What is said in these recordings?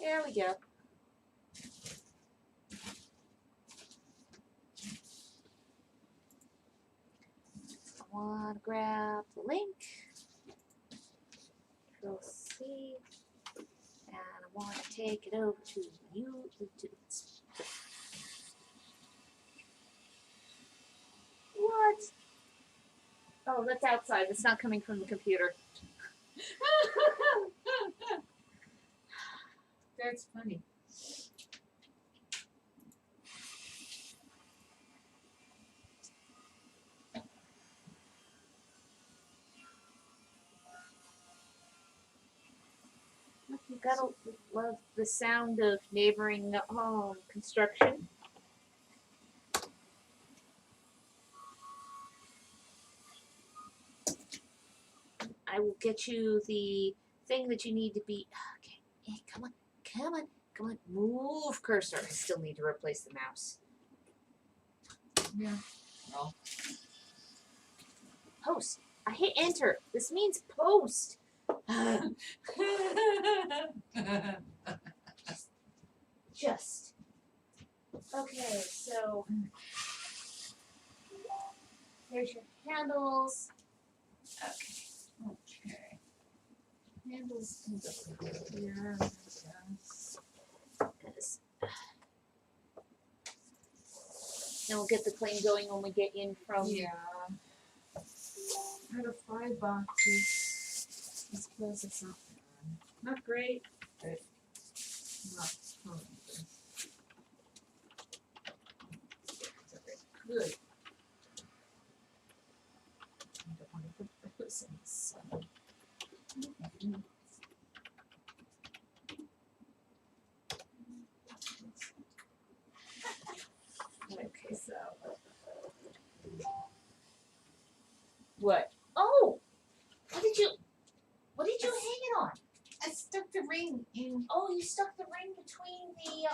There we go. I want to grab the link. Control C. And I want to take it over to YouTube. What? Oh, that's outside. It's not coming from the computer. That's funny. You gotta love the sound of neighboring construction. I will get you the thing that you need to be. Okay, hey, come on, come on, come on. Move cursor. I still need to replace the mouse. Yeah. Oh. Post. I hit enter. This means post. Just. Okay, so here's your handles. Okay. Handles. Here. Yes. Yes. Then we'll get the plane going when we get in from. Yeah. Out of 5 boxes, this place is not bad. Not great, but not horrible. Good. I don't want to put this in the sun. Okay, so. What? Oh! What did you hang it on? I stuck the ring in. Oh, you stuck the ring between the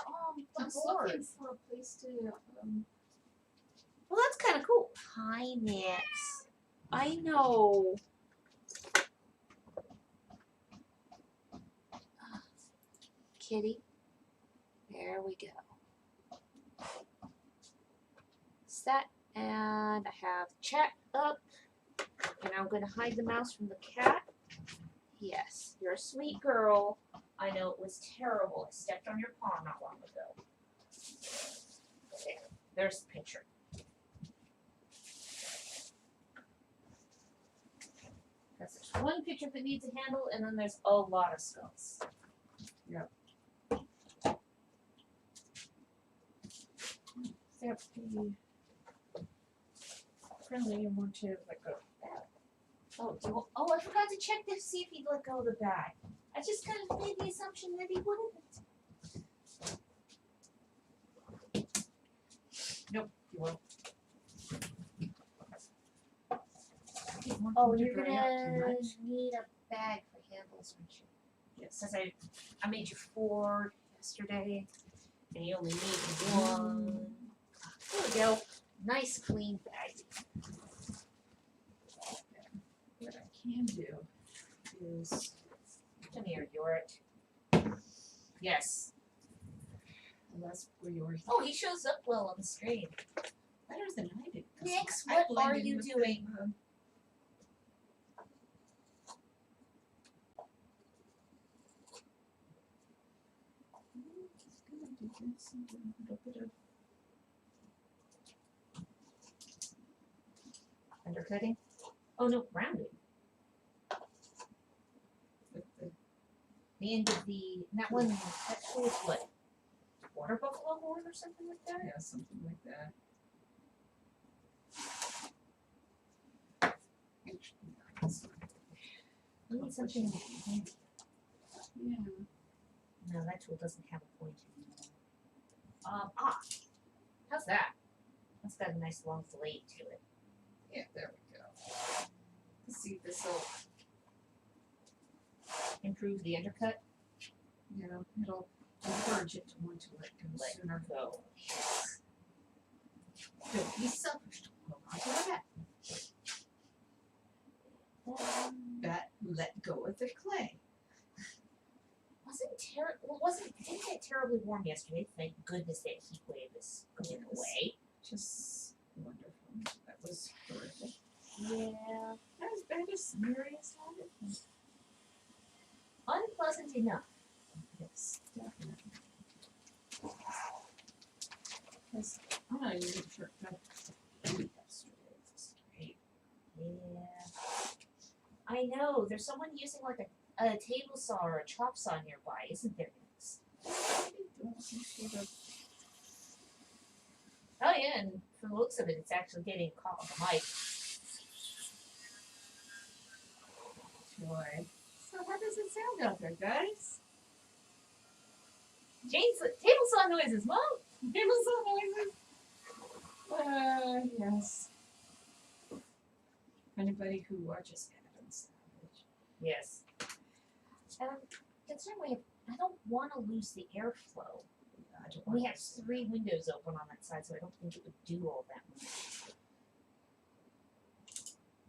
I was board. looking for a place to. Well, that's kind of cool. Pinex. I know. Kitty. There we go. Set. And I have chat up. And I'm going to hide the mouse from the cat. Yes, you're a sweet girl. I know it was terrible. I stepped on your paw not long ago. There's the picture. Because there's one picture that needs a handle, and then there's a lot of skulls. Yep. Except the friendly and want to let go of that. Oh, I forgot to check to see if he'd let go of the bag. I just kind of made the assumption that he wouldn't. Nope, you won't. Oh, you're gonna need a bag for handles, aren't you? Yes. Because I made you 4 yesterday, and you only need 1. There we go. Nice clean bag. What I can do is. Come here, Yorick. Yes. And that's where you were. Oh, he shows up well on the screen. Better than I did. Nix, I what are blended you with doing? them, Undercutting? Oh no, rounding. with the The end of the that one that shows what? Water buffalo horn or something like that? yeah, something like that. Actually, nice. We need something. Yeah. No, that tool doesn't have a point anymore. How's that? That's got a nice long blade to it. Yeah, there we go. Let's see if this will. Improve the undercut. You know, it'll encourage it to want to let go Let sooner. go. Don't be selfish. Hold on to that. That let go of the clay. Wasn't didn't get terribly warm yesterday. Thank goodness that heat wave is going away. Just wonderful. That was horrific. Yeah. Not as bad as Marius had it. Unpleasant enough. Yes, definitely. Because I'm not even sure that yesterday was great. Yeah. I know. There's someone using like a table saw or a chop saw nearby, isn't there? Oh yeah, and from the looks of it, it's actually getting caught on the mic. Joy. So how does it sound out there, guys? Jane's table saw noises, Mom. Table saw noises. Yes. Anybody who watches Adam's Savage. Yes. Concerned I don't want to lose the airflow. We have 3 windows open on that side, so I don't think it would do all that much.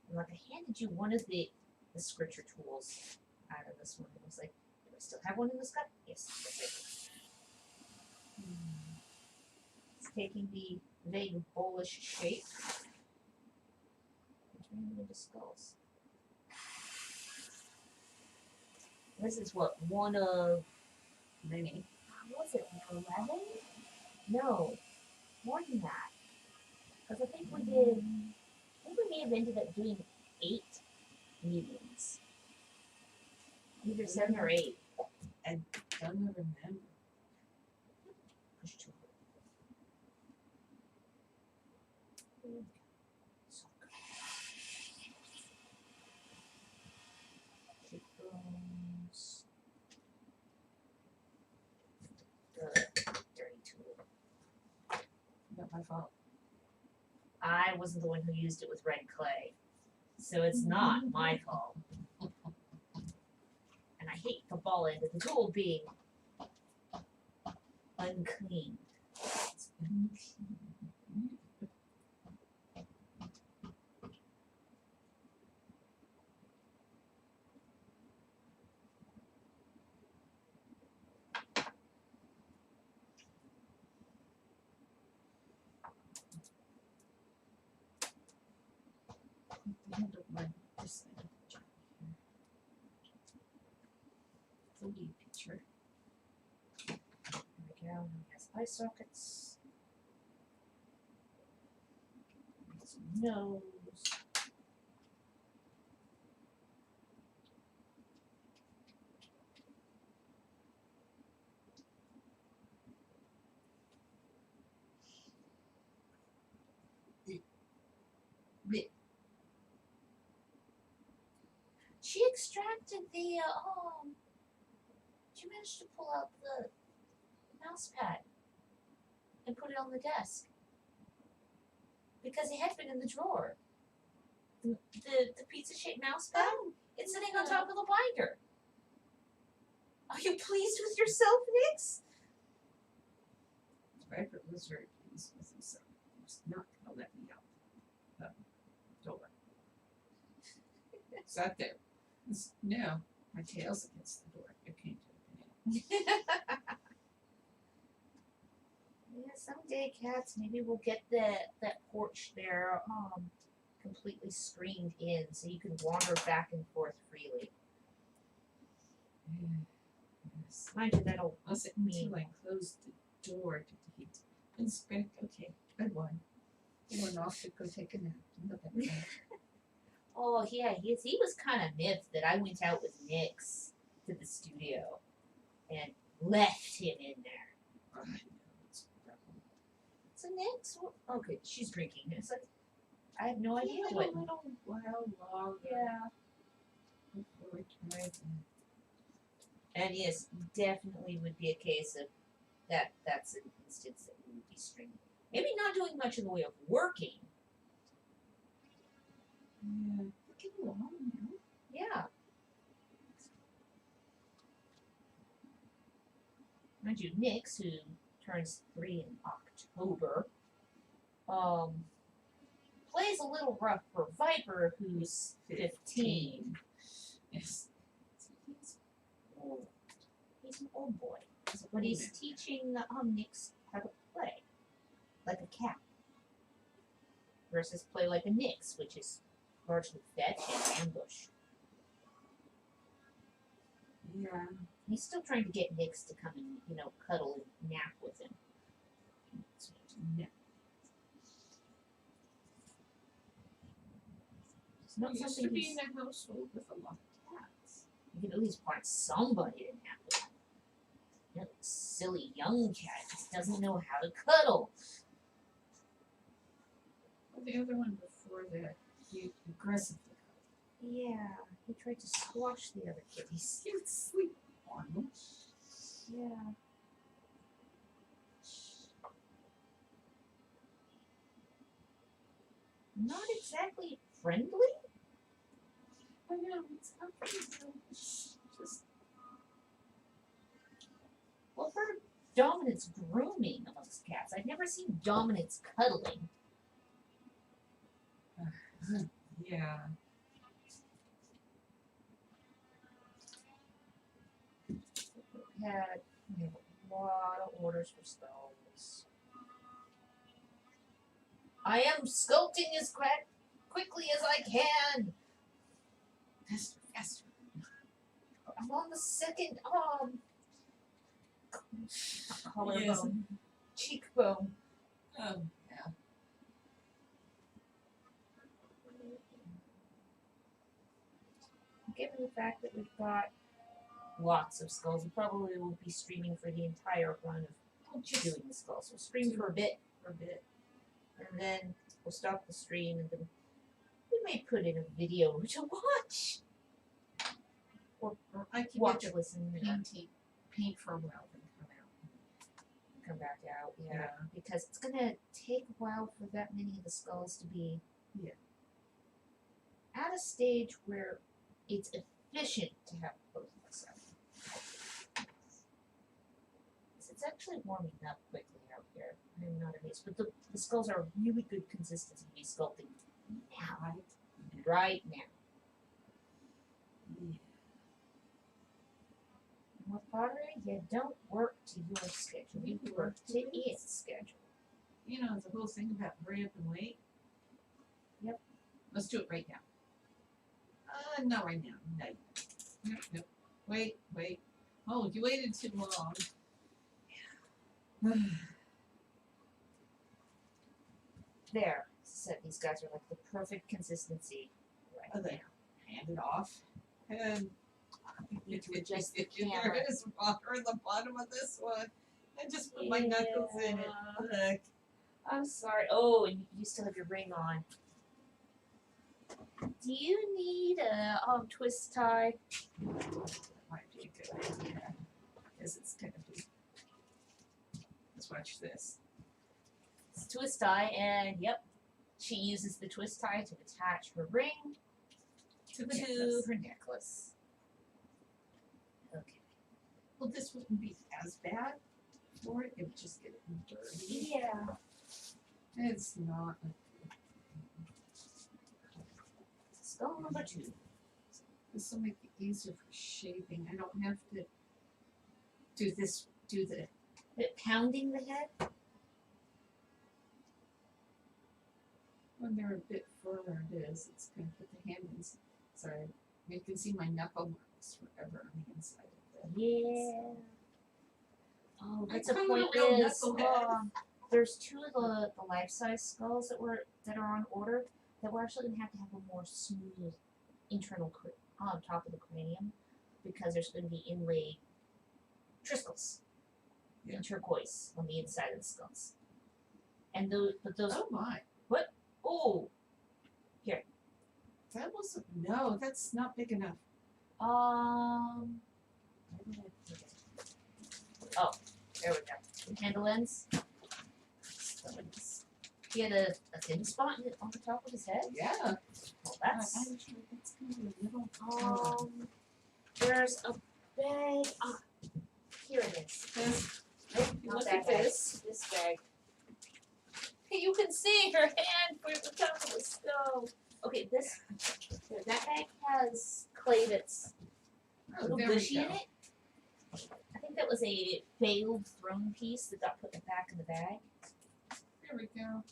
And like I handed you one of the scripture tools out of this one. It was like, do I still have one in this cup? Yes, yes I do. It's taking the vague bullish shape and turning it into skulls. This is what, one of many. What was it, 11? No, more than that. Because I think we may have ended up doing 8 meetings. Either 7 or 8. I don't remember. Push 2. So good. Cheekbones. Dirty tool. Not my fault. I wasn't the one who used it with red clay. So it's not my fault. And I hate the ball end of the tool being unclean. The end of my this side of the job here. It's a lead picture. There we go. Now he has eye sockets. His nose. She extracted the she managed to pull out the mouse pad and put it on the desk. Because it had been in the drawer. The pizza shaped mouse pad, it's sitting on top of the binder. Are you pleased with yourself, Nix? Viper was very pleased with himself. He was not going to let me out the door. Sat there. No, my tail's against the door. It can't do it. Yeah, someday, cats, maybe we'll get that porch there completely screened in so you can wander back and forth freely. Yes. Mind you, that'll Was it mean until I closed the door to the heat? And spent, okay, good one. He went off to go take a nap. Look at me. Oh yeah, he was kind of miffed that I went out with Nix to the studio and left him in there. I know it's terrible. So Nix, oh good, she's drinking. It's like I have no idea Give it what. a little while longer. Yeah. Before we try that. And yes, definitely would be a case of that's an instance that we would be streaming. Maybe not doing much in the way of working. Yeah, we're getting along now. Yeah. Mind you, Nix, who turns 3 in October, plays a little rough for Viper, who's 15. Yes. He's old. He's an old boy, He's an but old he's man. teaching Nix how to play like a cat versus play like a Nix, which is largely fetch and ambush. Yeah. He's still trying to get Nix to come and, cuddle and nap with him. No. It's not He used something to be he's, in a household with a lot of cats. you can at least find somebody to nap with. Silly young cat just doesn't know how to cuddle. Well, the other one before that, he aggressively Yeah, he tried to squash the other kitties. he would sleep on them. Yeah. Not exactly friendly? I know, it's not friendly. It's just Well, I've heard of dominance grooming amongst cats. I've never seen dominance cuddling. yeah. We have a lot of orders for skulls. I am sculpting as quickly as I can. Faster, faster. I'm on the second collarbone, Yes. cheekbone. Yeah. Given the fact that we've got lots of skulls, we probably will be streaming for the entire run of doing the skulls. We'll stream for a bit, and then we'll stop the stream, and then we may put in a video to watch Or I can watch, get listen, the and paint for a while, then come out. come back out. Yeah, Yeah. because it's gonna take a while for that many of the skulls to be at a stage where it's efficient to have both of us out. It's actually warming up quickly out here. I'm not amazed, but the skulls are really good consistency to be sculpting now, right now. Yeah. And with pottery, you don't work to your schedule. You work to its schedule. You know, the whole thing about hurry up and wait. Yep. Let's do it right now. Not right now. No. Nope. Wait. Oh, you waited too long. There. So these guys are like the perfect consistency right Okay. now. Hand it off. And Need to adjust the there camera. is water in the bottom of this one. I just put my knuckles in it. Look. I'm sorry. Oh, and you still have your ring on. Do you need a twist tie? That might be a good idea. Because it's gonna be. Let's watch this. It's a twist tie, and yep, she uses the twist tie to attach her ring To the to necklace. her necklace. Okay. Well, this wouldn't be as bad for it. It would just get dirty. Yeah. It's not. Skull number 2. This will make it easier for shaping. I don't have to do this. Do the. Bit pounding the head. When they're a bit firmer, it is. It's going to put the hand inside. You can see my knuckle marks forever on the inside of the. Yeah. Oh, I that's a call it point a real is knucklehead. there's 2 of the life-size skulls that are on order that we're actually gonna have a more smooth internal on top of the cranium because there's gonna be inlaid triscles in turquoise on the inside of the skulls. And those Oh my! oh That wasn't. No, that's not big enough. where did I put it? Oh, there we go. Handle ends. He had a thin spot on the top of his head. Yeah. Well, that's I'm sure that's going to be a little. there's a bag. Here it is. This. Nope, You not look that at bag. this. This bag. Hey, you can see her hand for the top of the skull. Okay, that bag has clay that's a Oh, little there we bushy in go. it. I think was a failed throne piece that got put back in the bag. There we go.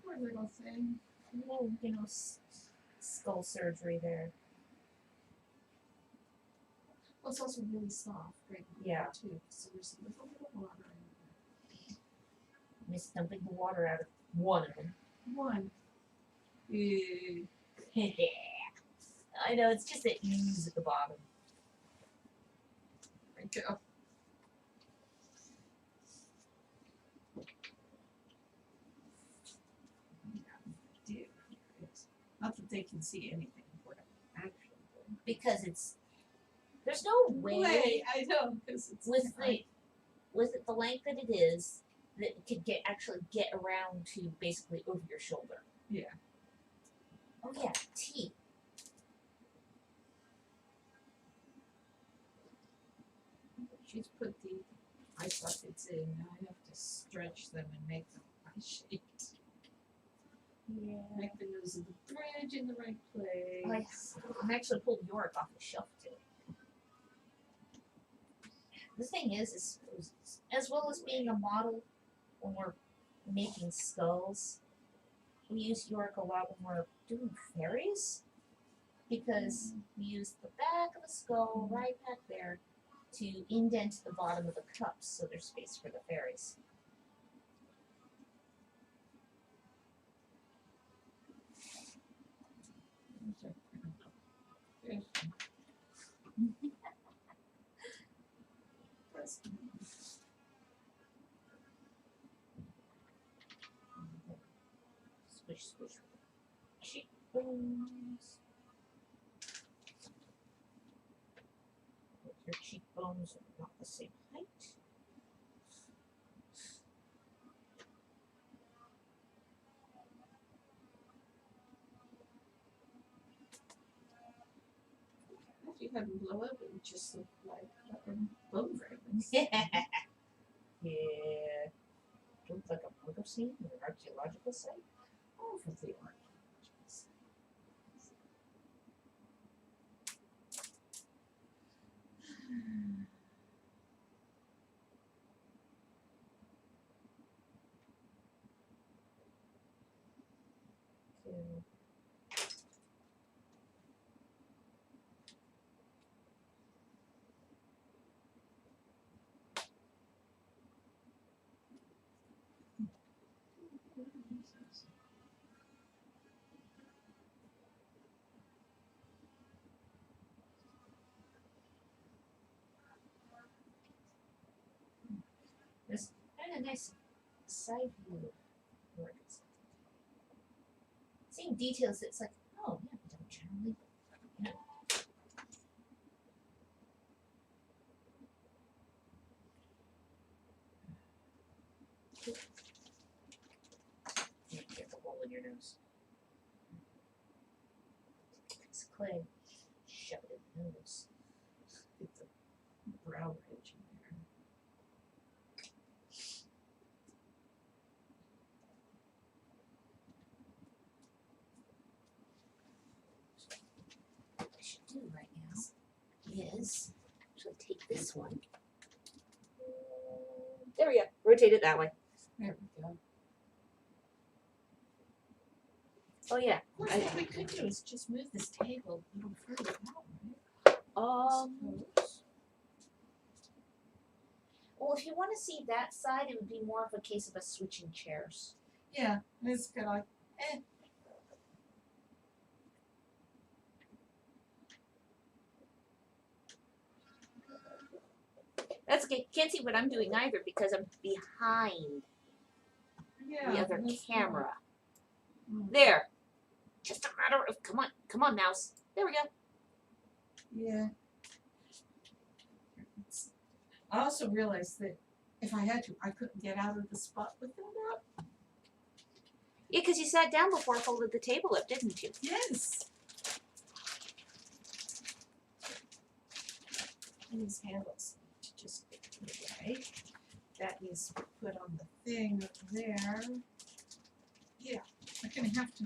Poor little thing. Little, skull surgery there. Well, it's also really soft, right? Yeah. Too. So there's a little bit of water in Miss dumping the water out of one of them. there. One. Yeah. I know, it's just the ooze at the bottom. There we go. Not that they can see anything of what I'm actually doing. Because there's no way I know, because it's with the length that it is, that it could actually get around to basically over your shoulder. Yeah. Oh yeah, teeth. She's put the eye sockets in. Now I have to stretch them and make them eye shaped. Yeah. Make the nose of the bridge in the right place. Oh, yes. I actually pulled Yorick off the shelf too. The thing is as well as being a model when we're making skulls, we use Yorick a lot when we're doing fairies. Because we use the back of the skull right back there to indent the bottom of the cups so there's space for the fairies. Squish, squish. Cheekbones. Your cheekbones are not the same height. If you have them blow up, it would just look like bone fragments. Yeah. Looks like a murder scene in an archaeological site. Oh, for the archaeologists. Okay. There's kind of nice side view of work. Seeing details, it's like, oh yeah, we don't generally, Get the hole in your nose. It's clay. Shove it in the nose. Get the brow ridge in there. What I should do right now is actually take this one. There we go. Rotate it that way. There we go. Oh yeah. Of course, what we could do is just move this table a little further out, right? Suppose. Well, if you want to see that side, it would be more of a case of us switching chairs. Yeah, it's kind of like, That's okay. Can't see what I'm doing either because I'm behind yeah, the other that's camera. cool. There. Just a matter of come on, mouse. There we go. Yeah. I also realized that if I had to, I couldn't get out of the spot with that up. Yeah, because you sat down before I folded the table up, didn't you? Yes. And these handles to just get away. That needs to be put on the thing over there. Yeah, I'm gonna have to.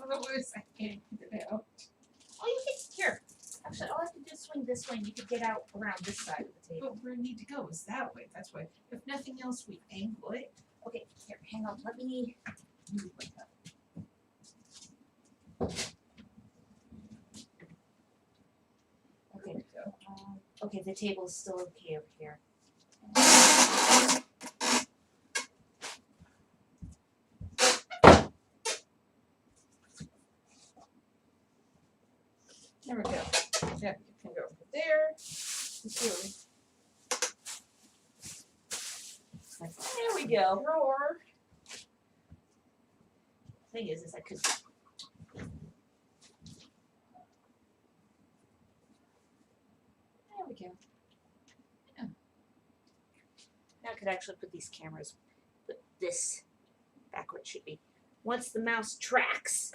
Otherwise, I can't get it out. Oh, you can here. Actually, all I have to do is swing this way, and you could get out around this side of the table. But where we need to go is that way. That's why. If nothing else, we angle it. Okay, here, hang on. Let me. Move like that. Okay. There we go. Okay, the table is still okay over here. There we go. Yeah, you can go over there. Here. There we go. Drawer. Thing is I could. There we go. Yeah. Now I could actually put these cameras, put this back where it should be. Once the mouse tracks.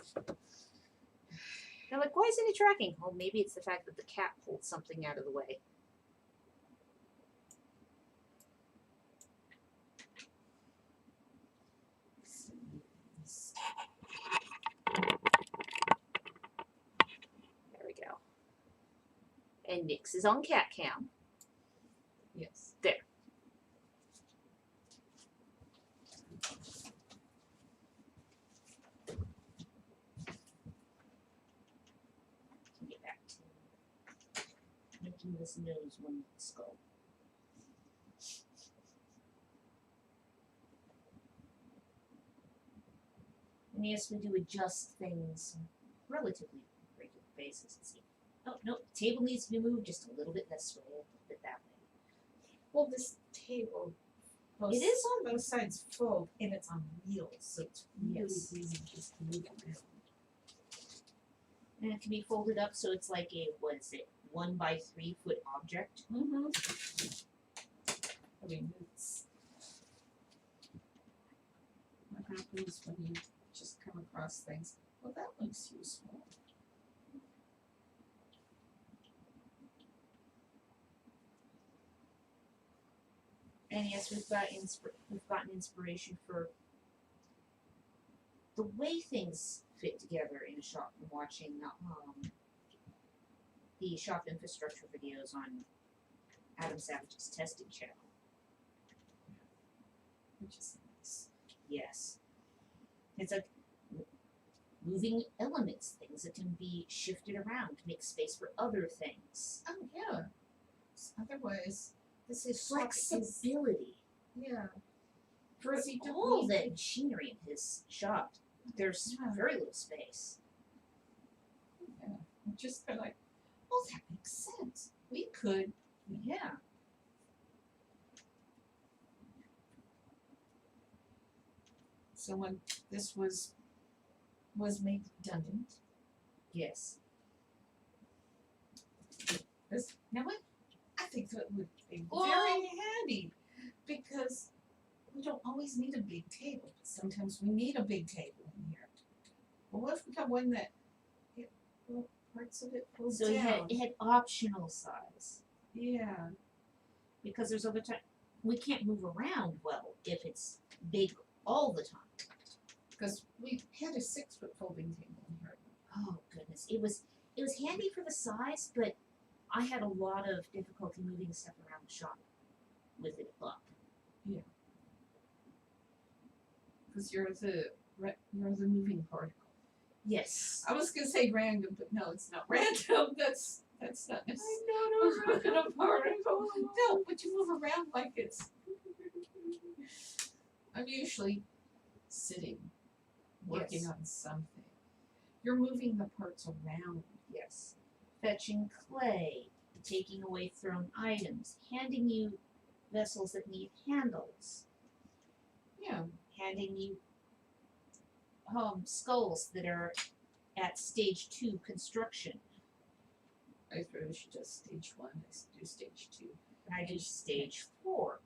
They're like, why isn't it tracking? Well, maybe it's the fact that the cat pulled something out of the way. There we go. And Nix is on cat cam. Yes. There. Get back to making this nose one skull. And yes, we do adjust things on a relatively regular basis. Let's see. Oh, no, the table needs to be moved just a little bit this way, a little bit that way. Well, this table, both, It is on both sides full, and it's on wheels, so it's really Yes. easy just to move it around. And it can be folded up so it's like a, what is it, 1 by 3 foot object. Mm-hmm. I mean, it's what happens when you just come across things. Well, that looks useful. And yes, we've gotten inspiration for the way things fit together in a shop from watching the shop infrastructure videos on Adam Savage's testing channel. Which is nice. Yes. It's like moving elements, things that can be shifted around to make space for other things. Oh yeah. Otherwise, this is Flexibility. Yeah. For See, don't all we- the machinery in his shop, there's Yeah. very little space. Yeah. I'm just kind of like, oh, that makes sense. We could. Yeah. So when this was made redundant, Yes. this, you know what? I think that would be Oh. very handy because we don't always need a big table, but sometimes we need a big table in here. Well, what if we got one that parts of it pulled So down? it had optional size Yeah. because there's other time we can't move around well if it's big all the time. Because we had a 6-foot folding table in here. Oh goodness, it was handy for the size, but I had a lot of difficulty moving stuff around the shop with it up. Because you're the moving particle. Yes. I was gonna say random, but no, it's not random. That's not necessarily know. a particle. No, but you move around like it's. I'm usually sitting, working Yes. on something. You're moving the parts around. Yes. Fetching clay, taking away thrown items, handing you vessels that need handles, Yeah. handing you skulls that are at stage 2 construction. I suppose she does stage 1. I do stage 2. And I do stage 4.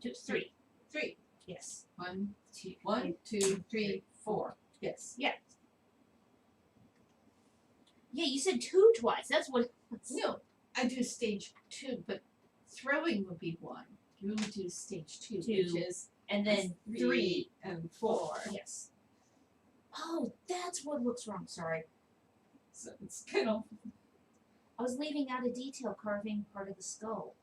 2, 3. 3. Yes. 1, 2, 1, 2, 3, 4. Yes. Yeah. Yeah, you said 2 twice. That's what. No, I do stage 2, but throwing would be 1. You would do stage 2, which 2, is And then 3 and 4. Yes. Oh, that's what looks wrong. Sorry. So it's kind of I was leaving out a detail carving part of the skull.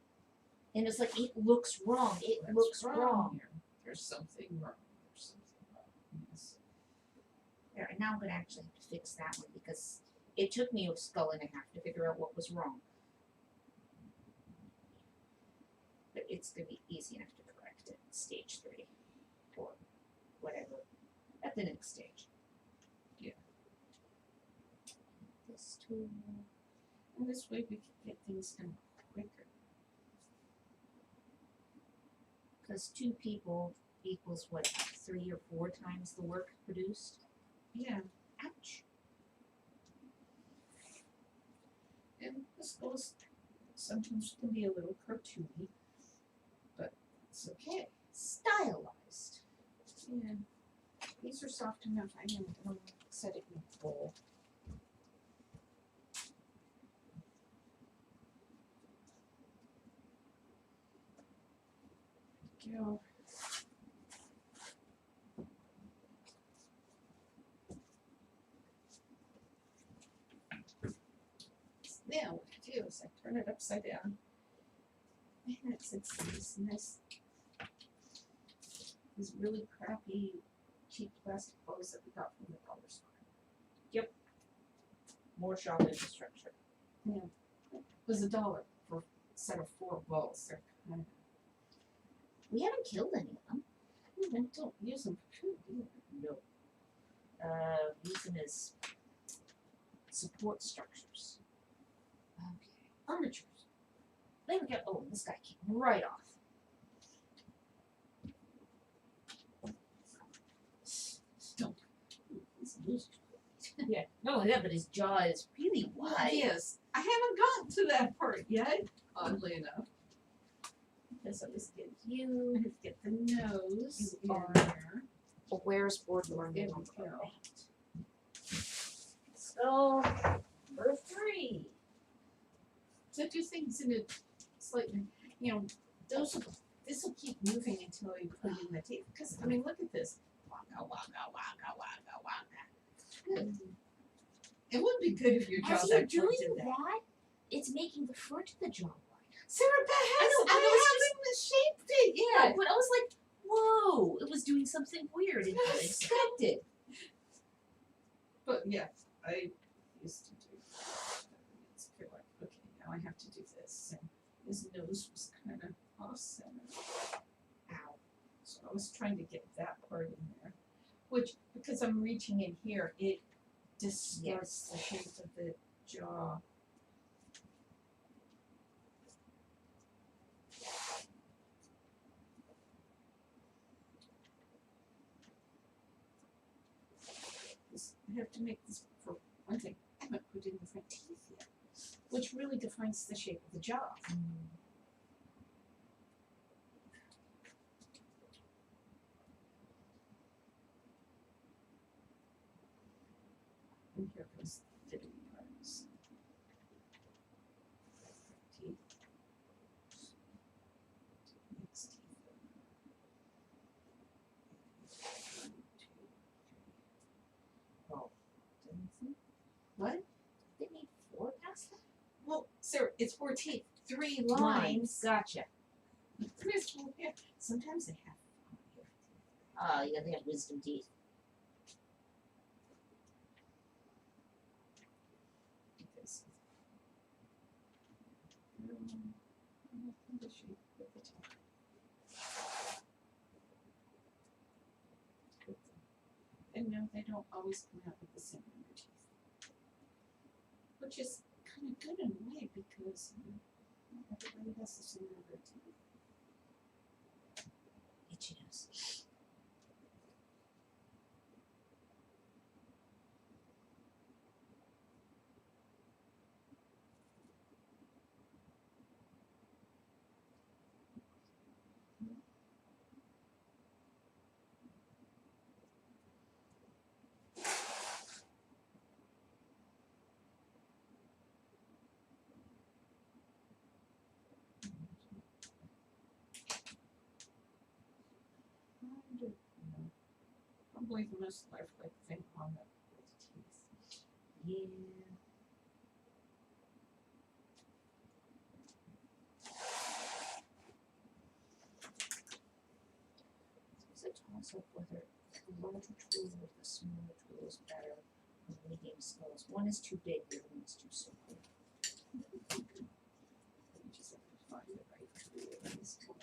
And it's like, it looks wrong. It What's looks wrong. here? There's something wrong. There's something wrong. Yes. There, and now I'm gonna actually have to fix that one because it took me a skull and a half to figure out what was wrong. But it's gonna be easy enough to correct it at stage 3 or whatever at the next stage. Yeah. This tool. And this way we can get things done quicker. Because 2 people equals what, 3 or 4 times the work produced? Yeah. Ouch. And the skulls sometimes can be a little cartoony, but it's okay. Stylized. Yeah. These are soft enough. I'm gonna set it in a bowl. Go. Now what I do is I turn it upside down. And it's these nice, these really crappy, cheap plastic bowls that we got from the dollar store. More shop infrastructure. Yeah. It was $1 for a set of 4 bowls. They're kind of, We haven't killed any of them. I don't use them for food either. No. Use them as support structures. Okay. Armatures. There we go. Oh, this guy came right off. Don't. These losers. Yeah. Not only that, but his jaw is really wide. Yes. I haven't gotten to that part yet, oddly enough. Because I was getting You I have to get the nose You in are- there. where's Boardroom? There we go. So, number 3. So do things in a slightly, this will keep moving until you put in the tape. Because, I mean, look at this. Waka, waka, waka, waka, waka. Good. It would be good if your jaw As you're actually doing did that. that, it's making the front of the jaw wide. Sarah Beth I know, I haven't shaped it Yeah, yet. but I was like, whoa, it was doing something weird and unexpected. But yeah, I used to do it's feel like, okay, now I have to do this. And his nose was kind of off center. Ow. So I was trying to get that part in there. Which, because I'm reaching in here, it distorts the shape of the jaw. I have to make this, for one thing, I haven't put in the front teeth yet, which really defines the shape of the jaw. And here comes the fitting parts. Teeth. Next teeth. 1, 2, 3. Oh, didn't see? What? They need 4 past that? Well, sir, it's 4 teeth, 3 Lines. lines. Gotcha. There's 4 here. Sometimes they have 5 teeth. Oh, yeah, they have wisdom teeth. Because the shape of the top. And no, they don't always come out with the same number of teeth. Which is kind of good in a way because not everybody has the same number of teeth. Itchy nose. Probably the most lifelike thing on the teeth. Yeah. So whether the larger tool or the smaller tool is better for making skulls. One is too big, the other one is too small. You just have to find the right tool for this tool.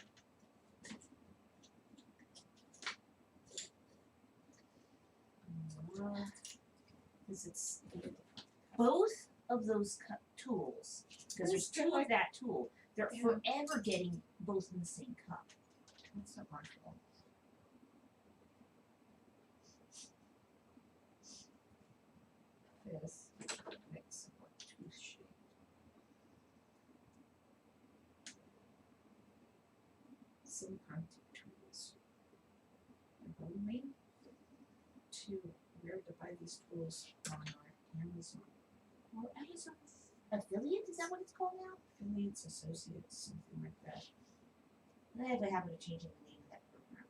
Because it's Both of those tools, because there's They're two like- of that tool, they're Yeah. forever getting both in the same cup. That's not my fault. This makes what tooth shape. Some kinds of tools. And only to where to buy these tools on our Amazon Well, Amazon's affiliate, is that what it's called now? affiliates, associates, something like that. They have a habit of changing the name of that program.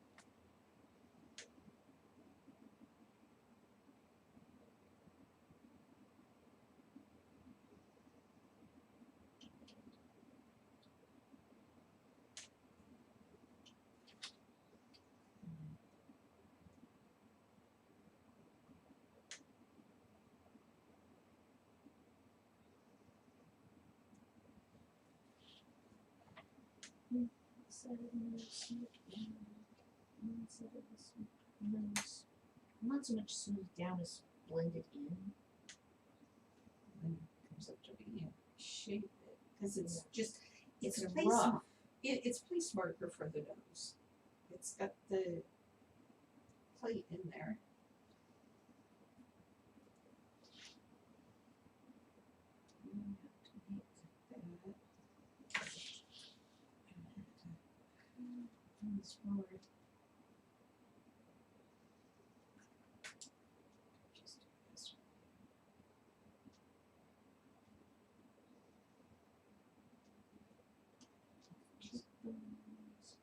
Not so much smoothed down as blended in. Then it comes up to be shape it because it's just it's It's place rough. it's place marker for the nose. It's got the plate in there. And you have to make that. And this forward. Just do this one. Cheekbones.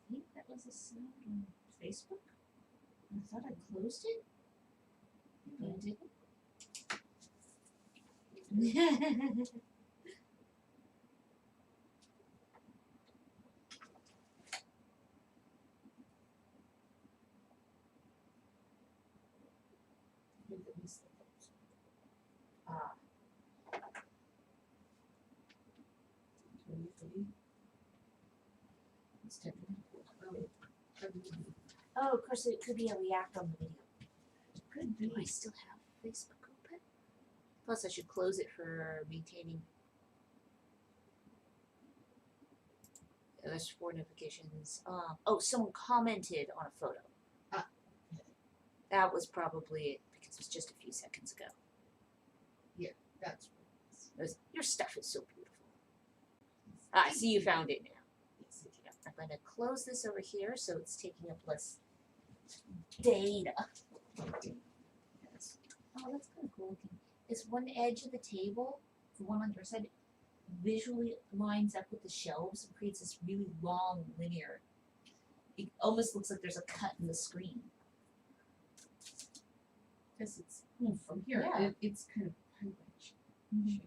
I think that was a sound on Facebook. I thought I closed it. Maybe I didn't. Look at these things. Ah, It's technical. oh, of course it could be a react on the video. Could Do I still have Facebook open? Plus, I should close it for maintaining. There's 4 notifications. Oh, someone commented on a photo. Ah. That was probably it because it was just a few seconds ago. That's It was, your stuff is so beautiful. I see you found it now. Yes, it is. I'm going to close this over here so it's taking up less data. Yes. Oh, that's kind of cool looking. Is one edge of the table, the one on your side, visually lines up with the shelves and creates this really long linear. It almost looks like there's a cut in the screen. Because it's from here, Yeah. it's kind of penguin shape. I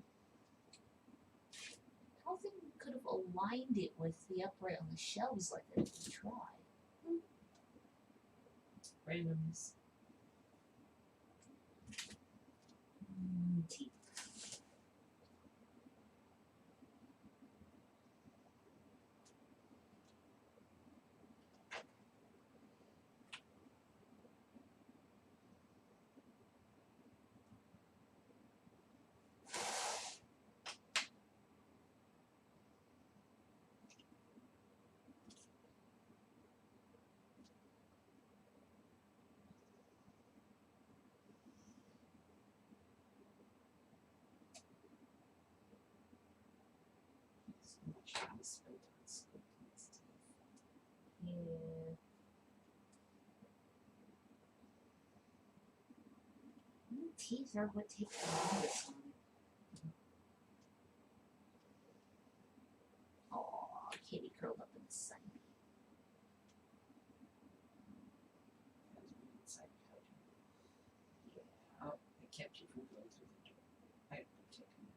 don't think we could have aligned it with the upright on the shelves like that if we tried. Randomness. Teeth. So much time spent on sculpting its teeth. Yeah. Teeth are what take the longest on it. Aw, kitty curled up in the sun. That was my inside couch. Yeah. Oh, it kept you from going through the door. I had to take him.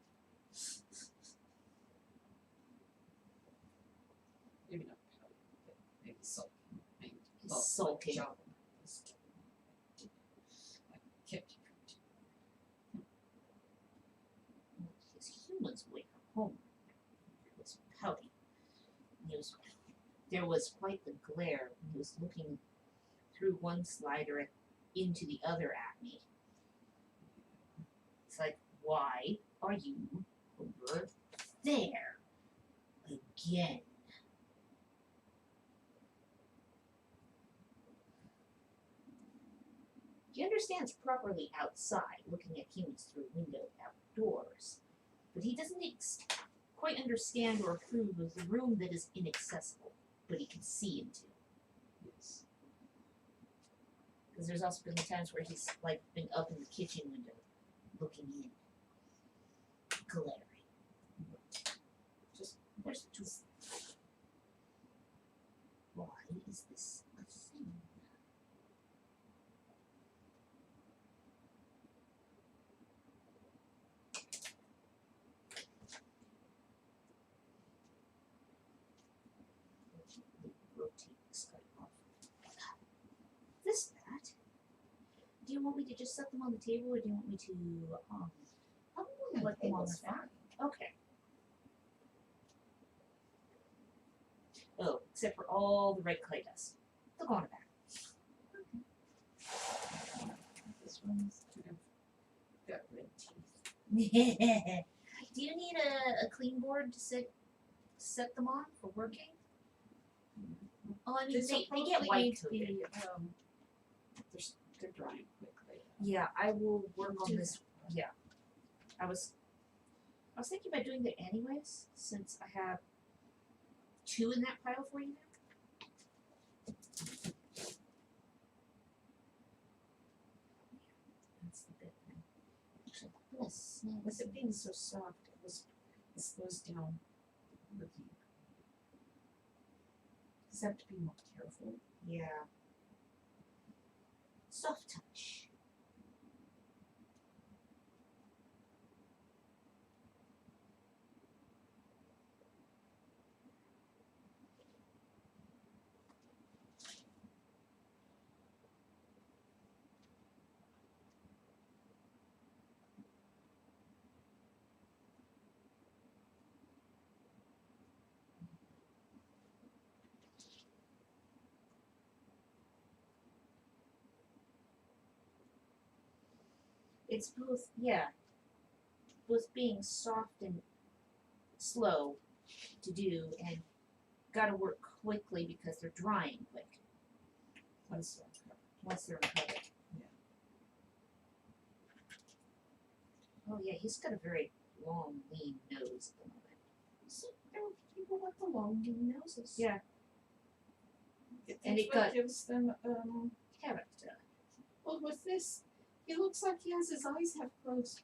sulking. job. I kept His humans away from home. He was pouty. There was quite the glare when he was looking through one slider into the other at me. It's like, why are you over there again? He understands properly outside, looking at humans through a window outdoors, but he doesn't quite understand or approve of the room that is inaccessible, but he can see into. yes. Because there's also been times where he's like been up in the kitchen window, looking in, glaring. Just There's the tool. Why is this a thing? Rotate this guy off. This that. Do you want me to just set them on the table, or do you want me to Probably like them on the table's back? Okay. Oh, except for all the red clay dust. They'll go on the back. This one's kind of got red teeth. Do you need a clean board to set them on for working? Oh, I mean, This they will get probably white need to coated. be, they're drying quickly. Yeah, I will work on Do this. Yeah, I was thinking about doing that anyways, since I have 2 in that pile for you now. That's the bit thing. Actually, I'm gonna snag With it being so soft, it slows down the heat. Just have to be more careful. Yeah. Soft touch. It's both, yeah, both being soft and slow to do, and gotta work quickly because they're drying quick Once once they're uncovered. Yeah. Oh yeah, he's got a very long, lean nose at the moment. so there are people with the long lean noses. Yeah, That's And it what got- gives them character. well with this, he looks like he has his eyes half closed.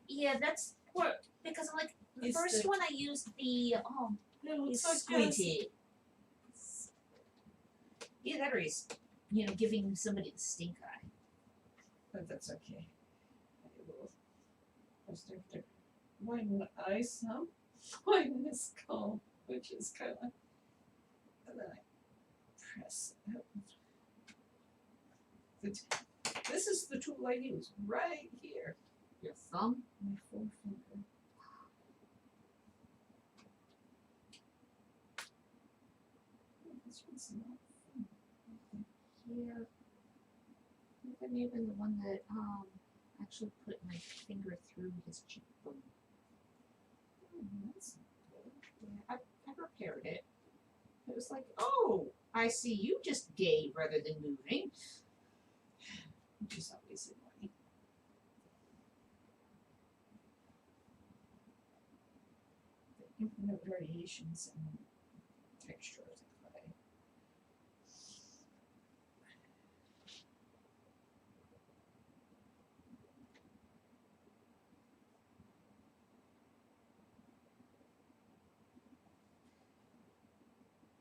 Yeah, that's what, because like the It's first the- one I used the It he's looks like he has- squinted. Yeah, that or he's giving somebody the stink eye. But that's okay. I will just have to widen the eyes some, widen the skull, which is kind of, and then I press it out. This is the tool I use right here, Your thumb? my forefinger. Oh, this one's not fun. Yeah. I think that may have been the one that actually put my finger through his cheekbone. Oh, that's not good. Yeah, I repaired it. It was like, oh, I see you just gave rather than moving. Which is always annoying. The infinite variations in texture of the clay.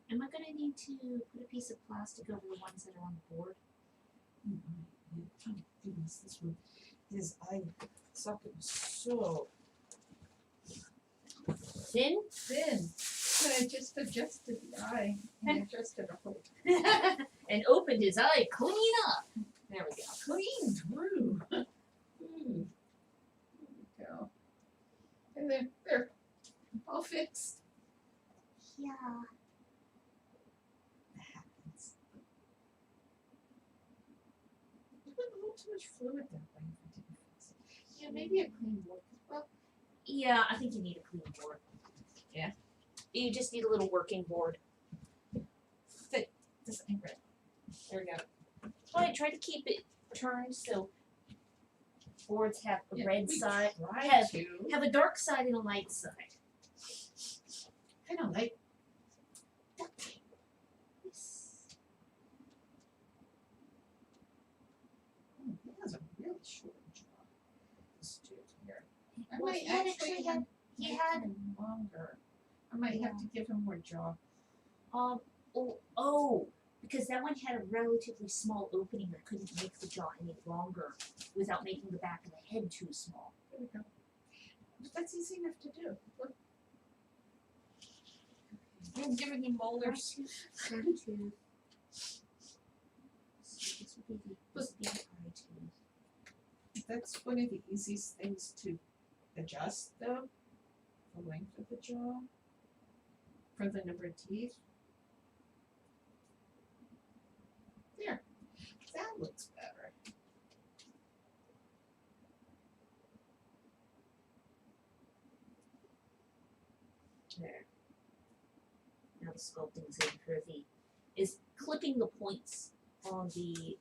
Am I gonna need to put a piece of plastic over the ones that are on the board? Oh goodness, this one, his eye socket was so Thin? thin. And I just adjusted the eye and adjusted a whole. and opened his eye clean up. There we go. Clean through. There we go. And they're all fixed. Yeah. That happens. You put a little too much fluid that way if I didn't fix it. Yeah, maybe a clean board. Well, Yeah, I think you need a clean board. Yeah. You just need a little working board. thick. This ain't red. There we go. Well, I try to keep it turned so boards have a red side, Try to. have a dark side and a light side. Kind of like he has a really short jaw. This dude here. I Well, might he had actually actually have he make had him longer. I might have to give him more jaw. because that one had a relatively small opening that couldn't make the jaw any longer without making the back of the head too small. There we go. But that's easy enough to do. Look. I'm giving him molars. Front tooth. So this would be the eye tooth. That's one of the easiest things to adjust, though. The length of the jaw for the number of teeth. There. That looks better. There. Now the sculpting's in for is clipping the points on the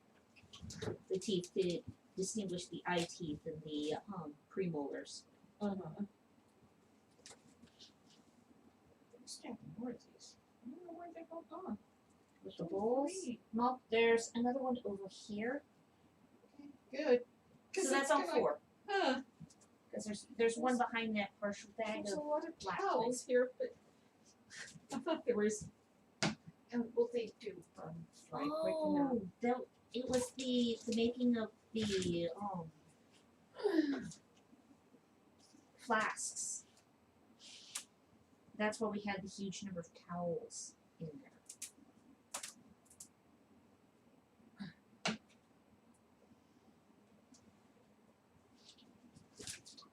teeth to distinguish the eye teeth and the premolars. Uh-huh. Stacking more of these. I don't know where they've all gone. With the bowls. Well, there's another one over here. Good. So that's all four. Huh. Because there's one behind that partial bag There's a of lot of black towels here, but I thought there was. And will they do like waking up? It was the making of the flasks. That's why we had the huge number of towels in there.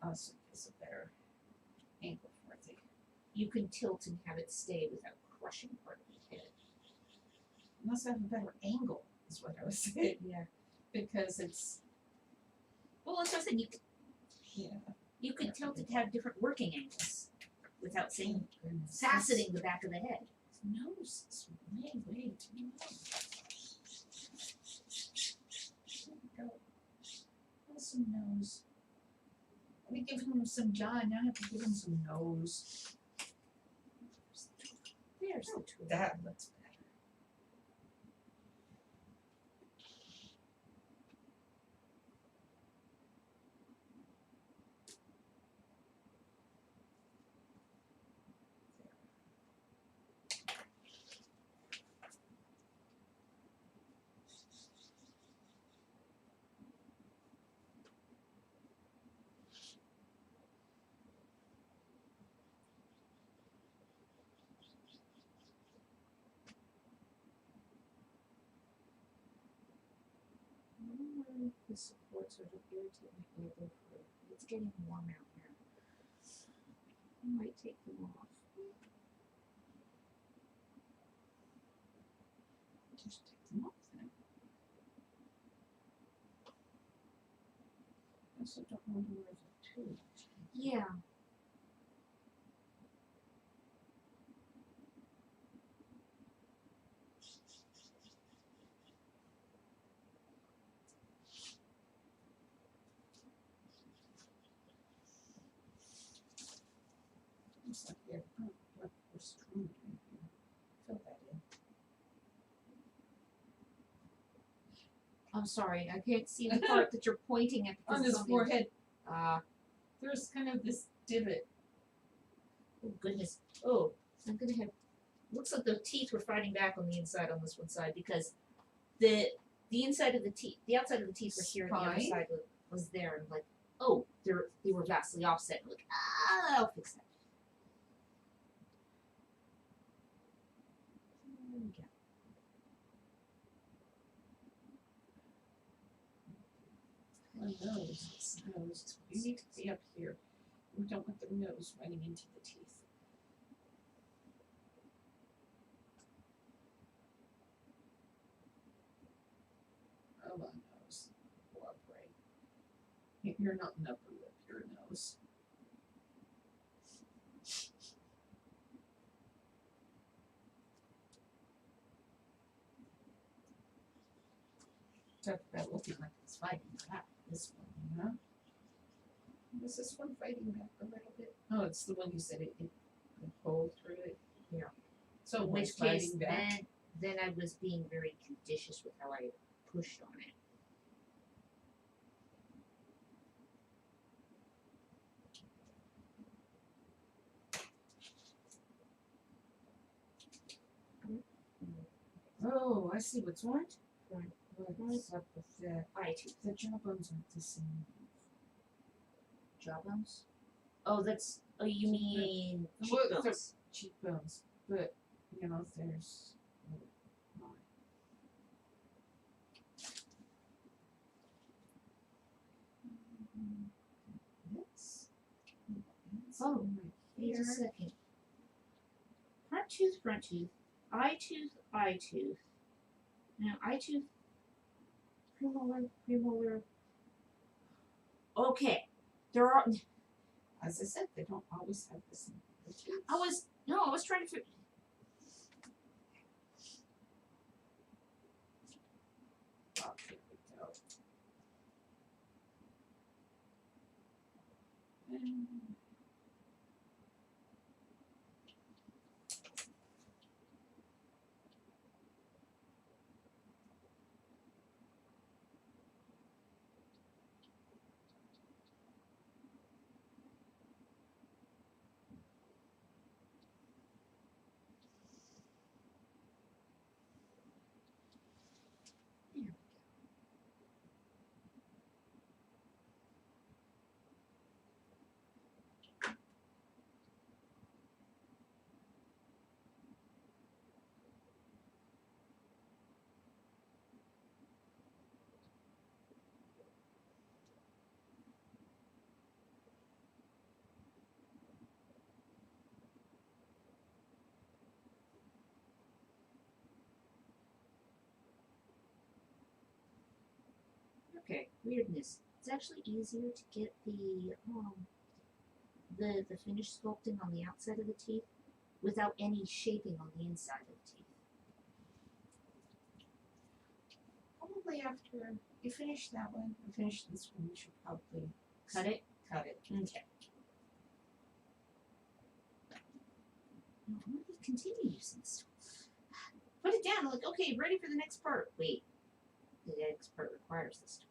Us is a better angle for it. You can tilt and have it stay without crushing part of the head. Must have a better angle, is what I was saying. Yeah. Because it's Well, that's what I said. yeah. You could tilt it to have different working angles without saying Goodness. faceting the back of the head. His nose is way too long. There we go. There's some nose. Let me give him some jaw, now I have to give him some nose. There's the tool. That looks better. The supports sort of irritate my elbow further. It's getting warm out here. I might take them off. Just take them off then. I also don't wonder where the two. Yeah. Looks like they're like we're strong in here. Fill that in. I'm sorry, I can't see the part that you're pointing at. because On it's his the- forehead, There's there's kind of this divot. oh goodness. Oh, I'm gonna have. Looks like the teeth were fighting back on the inside on this one side because the inside of the teeth, the outside of the teeth were here, and the other Fine. side was there, and like, oh, they were vastly offset. And like, I'll fix that. There we go. the nose. This nose. You need to be up here. We don't want the nose running into the teeth. Oh, my nose. Cooperate. You're not an upper lip, you're a nose. Talk about looking like it's fighting back. This one, you know? Is this one fighting back a little bit? Oh, it's the one you said it could pull through it? Yeah. So In which which case, fighting back? then I was being very judicious with how I pushed on it. Oh, I see what's what? Right. What's up with that? Eye tooth. The jawbones aren't the same. Jawbones? Oh, that's. Oh, you mean Well, the- cheekbones? Cheekbones. But, you know, there's. This. Oh, wait a second. Front tooth, eye tooth. Now, eye tooth, premolar. Okay, there are. As I said, they don't always have the same. I was trying to figure. Oh, here we go. And There we go. Okay, weirdness. It's actually easier to get the finished sculpting on the outside of the teeth without any shaping on the inside of the teeth. probably after you finish that one and finish this one, you should probably Cut it? cut it. Okay. No, I'm gonna continue using this tool. Put it down, like, okay, ready for the next part. Wait. The next part requires this tool.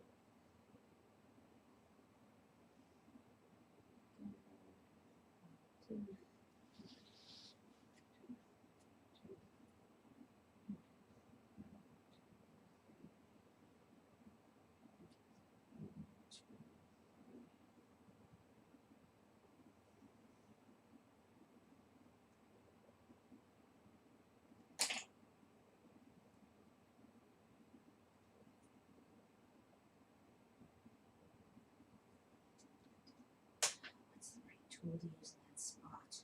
What's the right tool to use in that spot?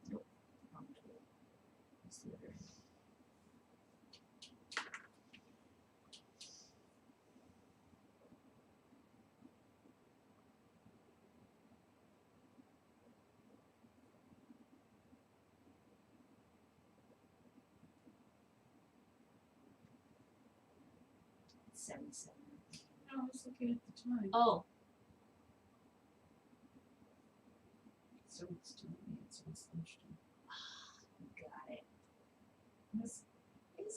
Nope, wrong tool. What's the other? It's 77. No, I was looking at the time. Oh, So it's telling me it's almost lunchtime. got it. Is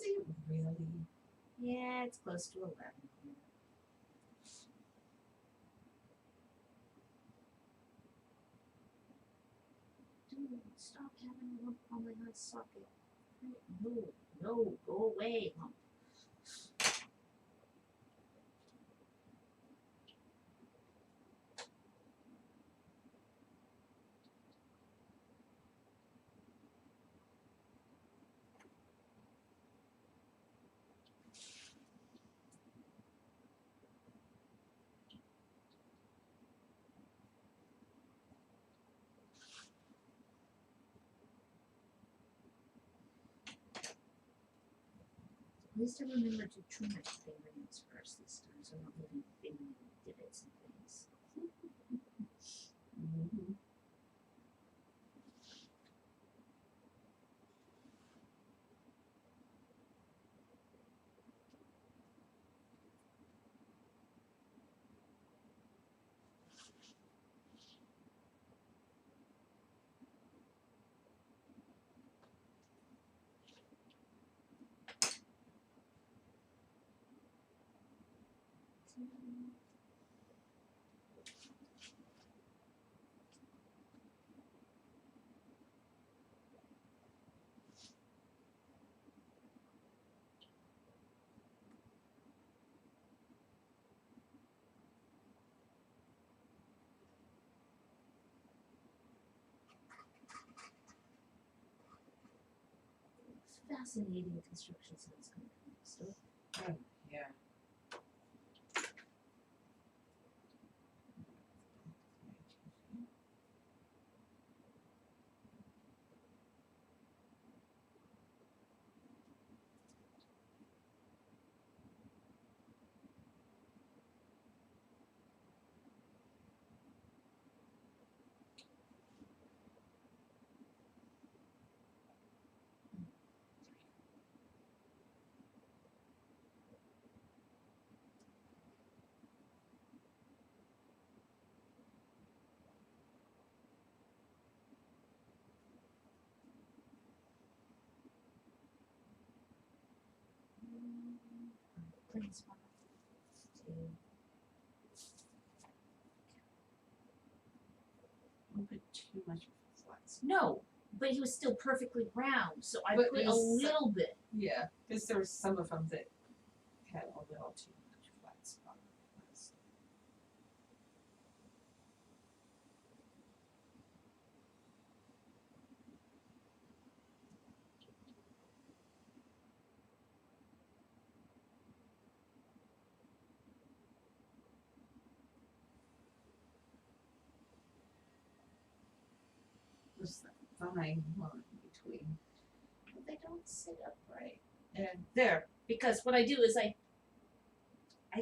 it really? Yeah, it's close to 11. Dude, stop having a lump on my eye socket. No, No, go away, Mom. At least I remember to trim my fingernails first this time, so I'm not leaving fingernail divots and things. Mm-hmm. It's fascinating construction sounds coming from next door. Oh, yeah. Clean spot. Two. Don't put too much flats. No, but he was still perfectly round, so I But put a there's little bit. Yeah, because there were some of them that had a little too much flat spot. There's that fine line between, but they don't sit upright. And there, because what I do is I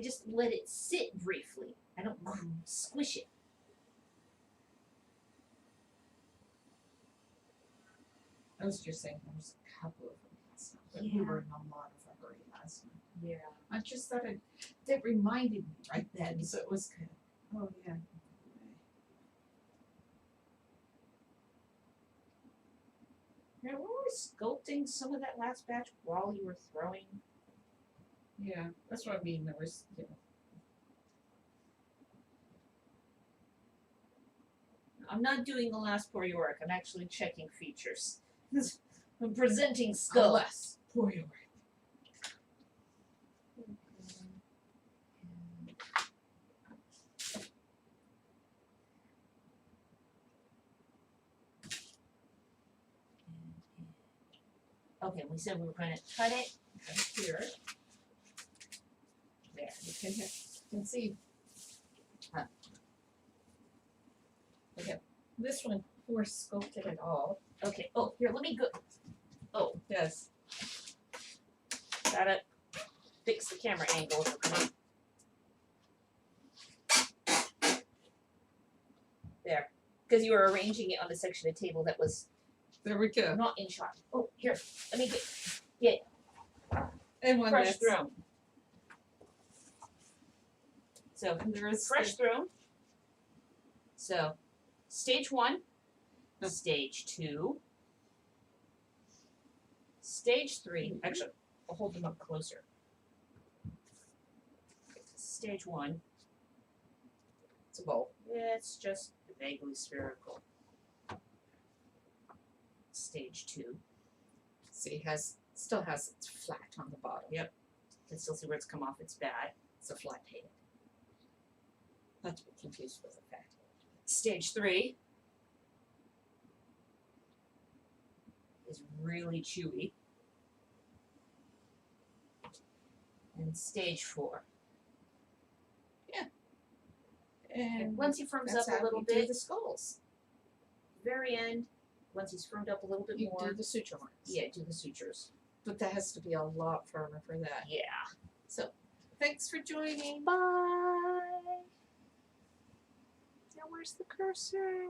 just let it sit briefly. I don't squish it. I was just saying there was a couple of them last night, but we Yeah. were in a lot of a hurry last night. Yeah. I just thought that reminded me right then, so it was kind of, oh yeah. Now, we were sculpting some of that last batch while you were throwing. Yeah, that's what I mean. There was, you know. I'm not doing the last pour your work. I'm actually checking features. I'm presenting skulls. Alas, poor your work. Okay, we said we were going to cut it. Here, There. you can see. Huh. Okay, this one we're sculpted at all. Okay. Oh, here, let me go. Oh, Yes. gotta fix the camera angle. There. Because you were arranging it on a section of the table that was There we go. not in shot. Oh, here. Let me get And one fresh that's thrown. So and there is fresh thrown. So stage 1, stage 2, stage 3. Actually, I'll hold them up closer. Stage 1. It's a bowl. It's just vaguely spherical. Stage 2. See, it has Still has its flat on the bottom. Yep. You can still see where it's come off its bat. It's a flat head. Not to be confused with a fat head. Stage 3 is really chewy. And stage 4. And Once he firms that's up a how little you do bit, the skulls. very end, once he's firmed up a little bit You more, do the suture marks. yeah, do the sutures. But that has to be a lot firmer for that. Yeah. So, thanks for joining. Bye. Now where's the cursor?